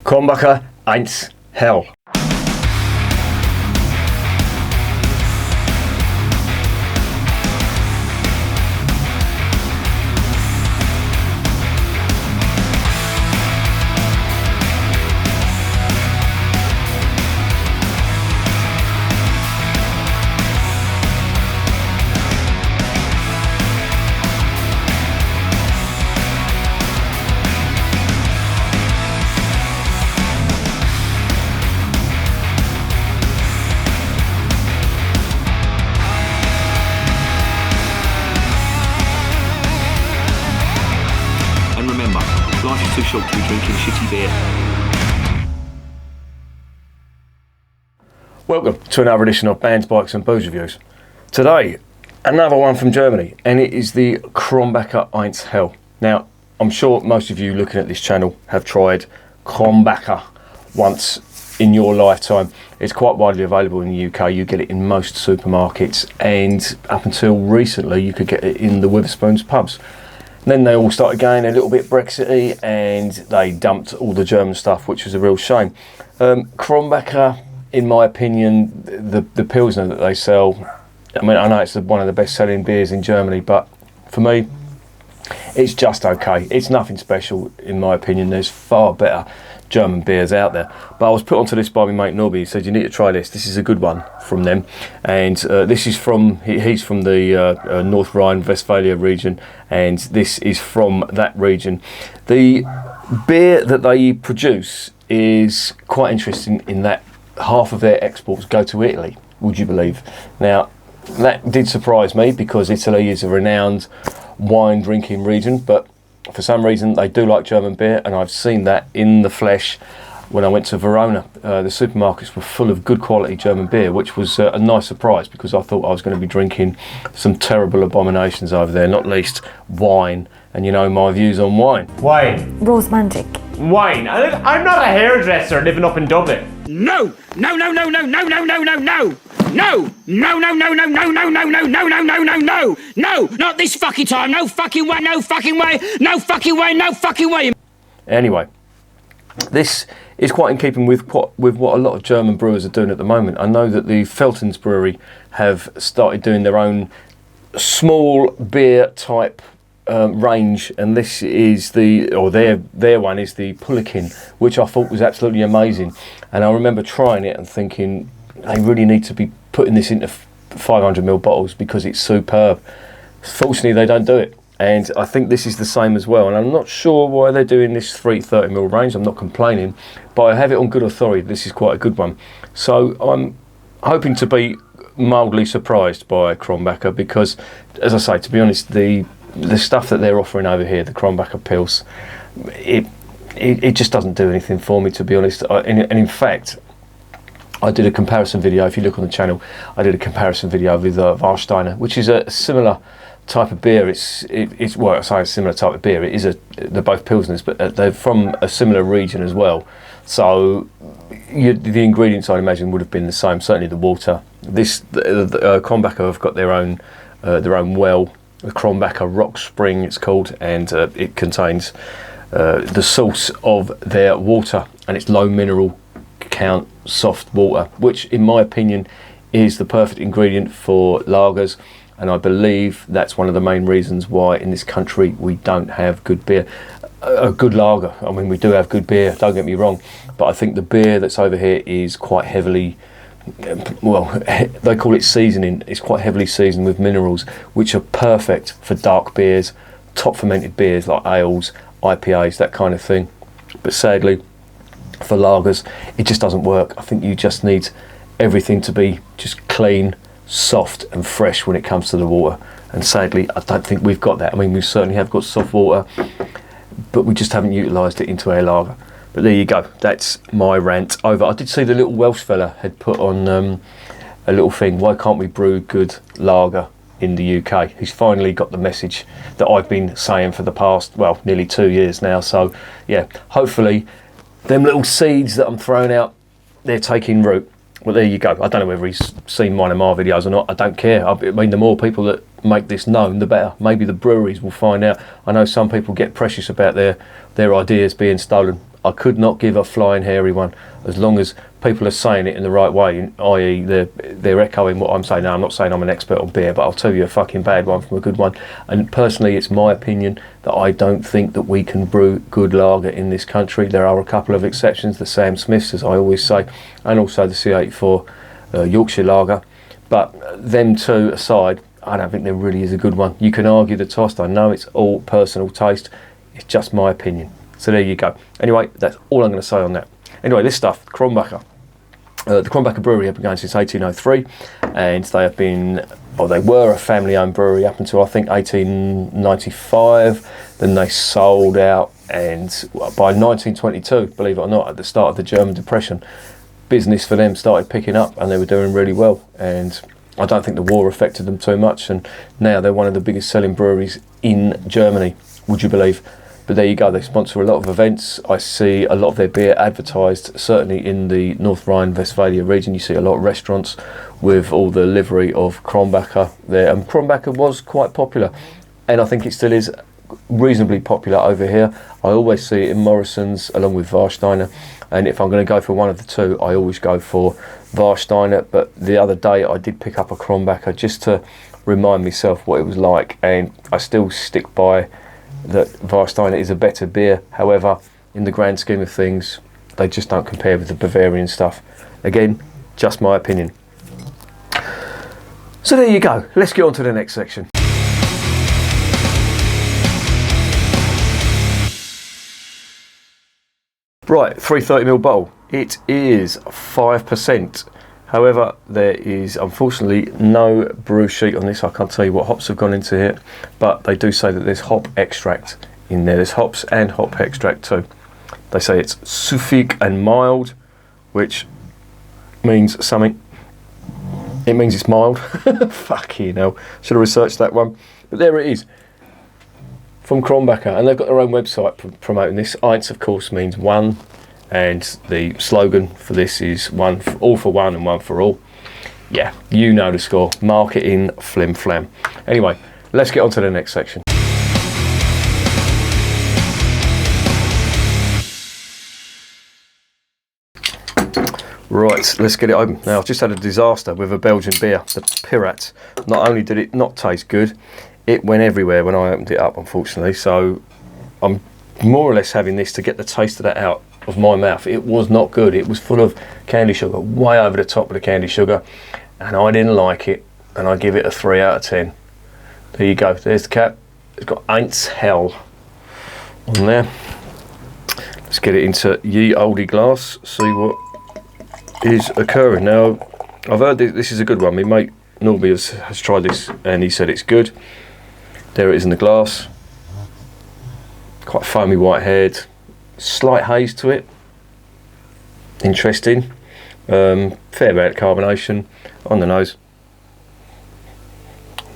Krombacher, Eins, hell. And remember, life is too short to be drinking shitty beer. Welcome to another edition of Bands, Bikes and Booze Reviews. Today, another one from Germany, and it is the Krombacher Eins Hell. Now, I'm sure most of you looking at this channel have tried Krombacher once in your lifetime. It's quite widely available in the UK. You get it in most supermarkets, and up until recently you could get it in the Witherspoons pubs. Then they all started going a little bit Brexity, and they dumped all the German stuff, which was a real shame. Krombacher, in my opinion, the Pilsner that they sell, I mean, I know it's one of the best selling beers in Germany, but for me, it's just okay. It's nothing special, in my opinion. There's far better German beers out there. But I was put onto this by my mate Norby. He said, you need to try this. This is a good one from them. And this is from, he's from the North Rhine-Westphalia region, and this is from that region. The beer that they produce is quite interesting in that half of their exports go to Italy, would you believe? Now, that did surprise me because Italy is a renowned wine drinking region, but for some reason they do like German beer, and I've seen that in the flesh when I went to Verona. The supermarkets were full of good quality German beer, which was a nice surprise because I thought I was going to be drinking some terrible abominations over there, not least wine, and you know my views on wine. Wine. Romantic. Wine. I'm not a hairdresser living up in Dublin. No! No, no, no, no, no, no, no, no, no! No! No, no, no, no, no, no, no, no, no, no, no, no, no! No! Not this fucking time! No fucking way! No fucking way! No fucking way! No fucking way! Anyway, this is quite in keeping with what a lot of German brewers are doing at the moment. I know that the Felton's Brewery have started doing their own small beer type range, and this is their one is the Pulikin, which I thought was absolutely amazing. And I remember trying it and thinking they really need to be putting this into 500ml bottles because it's superb. Fortunately, they don't do it, and I think this is the same as well. And I'm not sure why they're doing this 330ml range. I'm not complaining, but I have it on good authority. This is quite a good one, so I'm hoping to be mildly surprised by Krombacher because, as I say, to be honest, the stuff that they're offering over here, the Krombacher Pils, it just doesn't do anything for me, to be honest. And in fact, I did a comparison video. If you look on the channel, I did a comparison video with Warsteiner, which is a similar type of beer. It's well, I say a similar type of beer. They're both Pilsners, but they're from a similar region as well. So the ingredients, I imagine, would have been the same. Certainly the water. The Krombacher have got their own well. The Krombacher Rock Spring, it's called, and it contains the source of their water, and it's low mineral count soft water, which in my opinion is the perfect ingredient for lagers, and I believe that's one of the main reasons why in this country we don't have good beer, a good lager. I mean, we do have good beer, don't get me wrong, but I think the beer that's over here is quite heavily, well, they call it seasoning. It's quite heavily seasoned with minerals, which are perfect for dark beers, top fermented beers like ales, IPAs, that kind of thing. But sadly, for lagers, it just doesn't work. I think you just need everything to be just clean, soft and fresh when it comes to the water. And sadly, I don't think we've got that. I mean, we certainly have got soft water, but we just haven't utilised it into our lager. But there you go, that's my rant over. I did see the little Welsh fella had put on a little thing, why can't we brew good lager in the UK? He's finally got the message that I've been saying for the past, well, nearly 2 years now. So yeah, hopefully them little seeds that I'm throwing out, they're taking root. Well, there you go. I don't know whether he's seen one of my videos or not. I don't care. I mean, the more people that make this known, the better. Maybe the breweries will find out. I know some people get precious about their ideas being stolen. I could not give a flying hairy one as long as people are saying it in the right way, i.e. they're echoing what I'm saying. Now, I'm not saying I'm an expert on beer, but I'll tell you a fucking bad one from a good one. And personally, it's my opinion that I don't think that we can brew good lager in this country. There are a couple of exceptions, the Sam Smiths, as I always say, and also the C84 Yorkshire lager. But them two aside, I don't think there really is a good one. You can argue the toast. I know it's all personal taste. It's just my opinion. So there you go. Anyway, that's all I'm going to say on that. Anyway, this stuff, Krombacher. The Krombacher Brewery have been going since 1803, and they have been, or they were a family-owned brewery up until I think 1895. Then they sold out, and by 1922, believe it or not, at the start of the German Depression, business for them started picking up, and they were doing really well. And I don't think the war affected them too much, and now they're one of the biggest selling breweries in Germany, would you believe? But there you go, they sponsor a lot of events. I see a lot of their beer advertised, certainly in the North Rhine-Westphalia region. You see a lot of restaurants with all the livery of Krombacher there. And Krombacher was quite popular, and I think it still is reasonably popular over here. I always see it in Morrison's along with Warsteiner, and if I'm going to go for one of the two, I always go for Warsteiner. But the other day I did pick up a Krombacher just to remind myself what it was like, and I still stick by that Warsteiner is a better beer. However, in the grand scheme of things, they just don't compare with the Bavarian stuff. Again, just my opinion. So there you go. Let's get on to the next section. Right, 330ml bottle. It is 5%. However, there is unfortunately no brew sheet on this. I can't tell you what hops have gone into here, but they do say that there's hop extract in there. There's hops and hop extract too. They say it's süffig and mild, which means something. It means it's mild. Fucking hell. Should have researched that one. But there it is. From Krombacher. And they've got their own website promoting this. Eins, of course, means one. And the slogan for this is all for one and one for all. Yeah, you know the score. Marketing, flim flam. Anyway, let's get on to the next section. Right, let's get it open. Now, I've just had a disaster with a Belgian beer, the Pirat. Not only did it not taste good, it went everywhere when I opened it up, unfortunately. So I'm more or less having this to get the taste of that out of my mouth. It was not good. It was full of candy sugar, way over the top of the candy sugar, and I didn't like it, and I give it a 3 out of 10. There you go. There's the cap. It's got Eins hell on there. Let's get it into ye olde glass, see what is occurring. Now, I've heard this is a good one. My mate Norby has tried this, and he said it's good. There it is in the glass. Quite foamy white haired. Slight haze to it. Interesting. Fair amount of carbonation on the nose.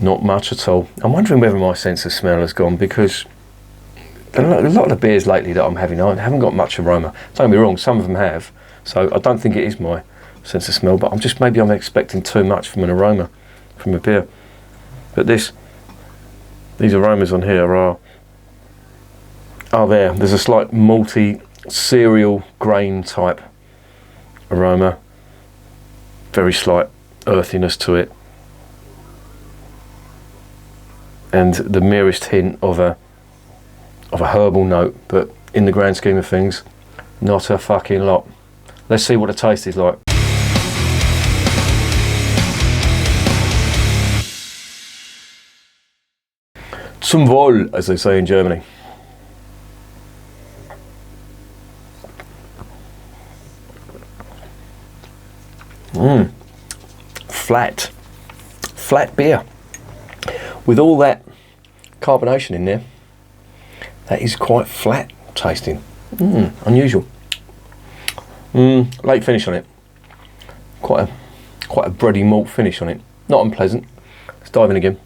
Not much at all. I'm wondering whether my sense of smell has gone, because a lot of the beers lately that I'm having, I haven't got much aroma. Don't get me wrong, some of them have. So I don't think it is my sense of smell, but maybe I'm expecting too much from an aroma from a beer. But these aromas on here are there. There's a slight malty cereal grain type aroma, very slight earthiness to it, and the merest hint of a herbal note, but in the grand scheme of things, not a fucking lot. Let's see what the taste is like. Zum Wohl, as they say in Germany. Flat beer with all that carbonation in there. That is quite flat tasting. Unusual. Late finish on it. Quite a bready malt finish on it. Not unpleasant. Let's dive in again.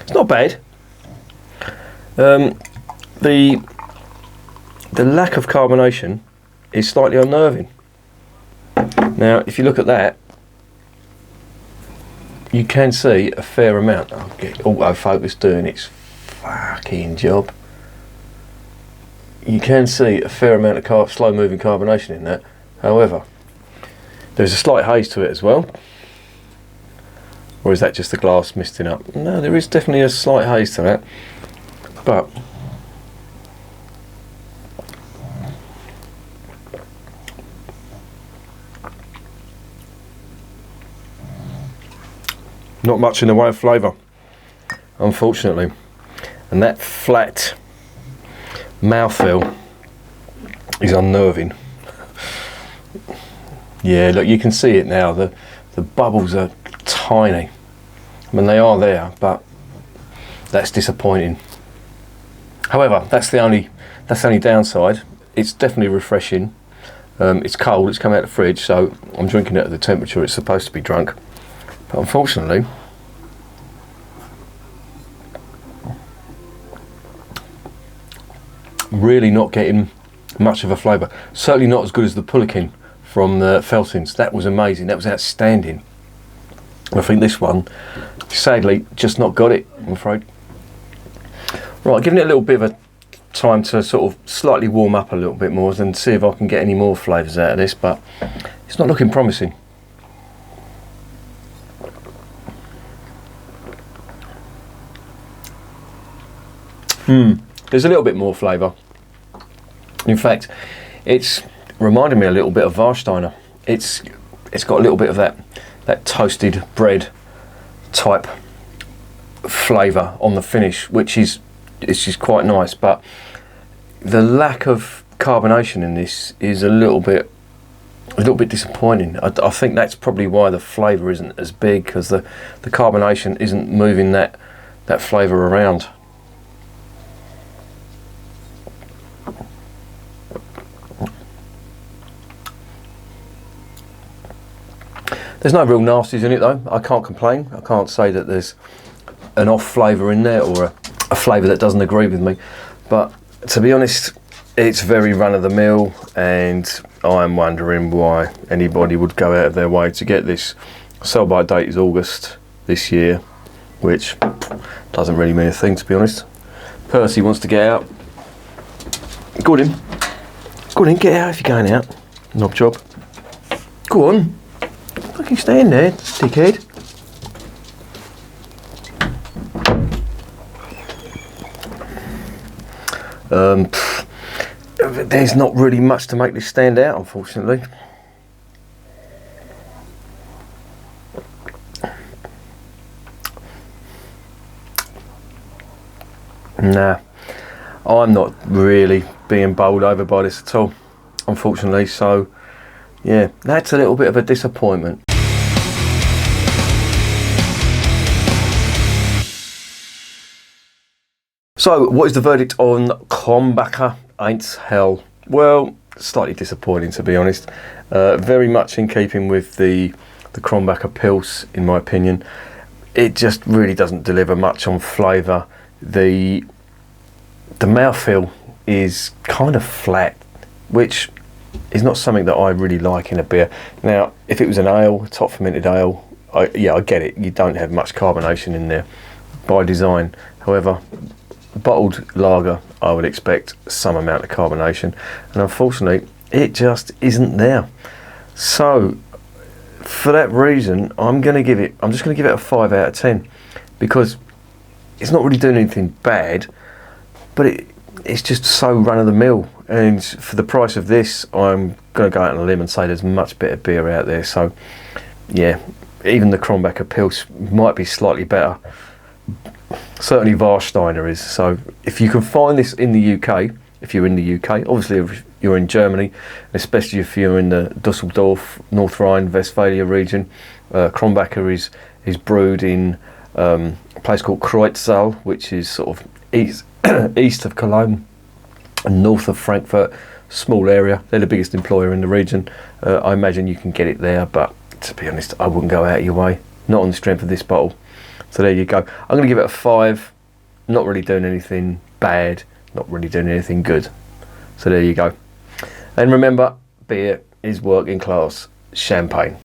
It's not bad. The lack of carbonation is slightly unnerving. Now, if you look at that, you can see a fair amount. I'll get autofocus doing its fucking job. You can see a fair amount of slow moving carbonation in that. However, there's a slight haze to it as well. Or is that just the glass misting up? No, there is definitely a slight haze to that. But not much in the way of flavour, unfortunately. And that flat mouthfeel is unnerving. Yeah, look, you can see it now. The bubbles are tiny. I mean, they are there, but that's disappointing. However, that's the only downside. It's definitely refreshing. It's cold. It's come out of the fridge, so I'm drinking it at the temperature it's supposed to be drunk. But unfortunately, really not getting much of a flavour. Certainly not as good as the Pulikin from the Feltins. That was amazing. That was outstanding. I think this one, sadly, just not got it, I'm afraid. Right, giving it a little bit of a time to sort of slightly warm up a little bit more and see if I can get any more flavours out of this, but it's not looking promising. There's a little bit more flavour. In fact, it's reminded me a little bit of Warsteiner. It's got a little bit of that toasted bread type flavour on the finish, which is just quite nice. But the lack of carbonation in this is a little bit disappointing. I think that's probably why the flavour isn't as big, because the carbonation isn't moving that flavour around. There's no real nasties in it though. I can't complain. I can't say that there's an off flavour in there or a flavour that doesn't agree with me. But to be honest, it's very run of the mill, and I'm wondering why anybody would go out of their way to get this. Sell by date is August this year, which doesn't really mean a thing, to be honest. Percy wants to get out. Go on in, get out if you're going out. Knob job. Go on. Fucking stay in there, dickhead. There's not really much to make this stand out, unfortunately. Nah, I'm not really being bowled over by this at all, unfortunately. So yeah, that's a little bit of a disappointment. So, what is the verdict on Krombacher Eins? Well, slightly disappointing, to be honest. Very much in keeping with the Krombacher Pils, in my opinion. It just really doesn't deliver much on flavour. The mouthfeel is kind of flat, which is not something that I really like in a beer. Now, if it was an ale, top fermented ale, I get it. You don't have much carbonation in there by design. However, bottled lager, I would expect some amount of carbonation, and unfortunately it just isn't there. So for that reason, I'm just going to give it a 5 out of 10, because it's not really doing anything bad, but it's just so run of the mill, and for the price of this, I'm going to go out on a limb and say there's much better beer out there. So yeah, even the Krombacher Pils might be slightly better. Certainly Warsteiner is. So if you can find this in the UK, if you're in the UK, obviously if you're in Germany, especially if you're in the Dusseldorf, North Rhine-Westphalia region, Krombacher is brewed in a place called Kreuztal, which is sort of east of Cologne and north of Frankfurt. Small area. They're the biggest employer in the region. I imagine you can get it there, but to be honest, I wouldn't go out of your way. Not on the strength of this bottle. So there you go. I'm going to give it a 5. Not really doing anything bad, not really doing anything good. So there you go. And remember, beer is working class champagne.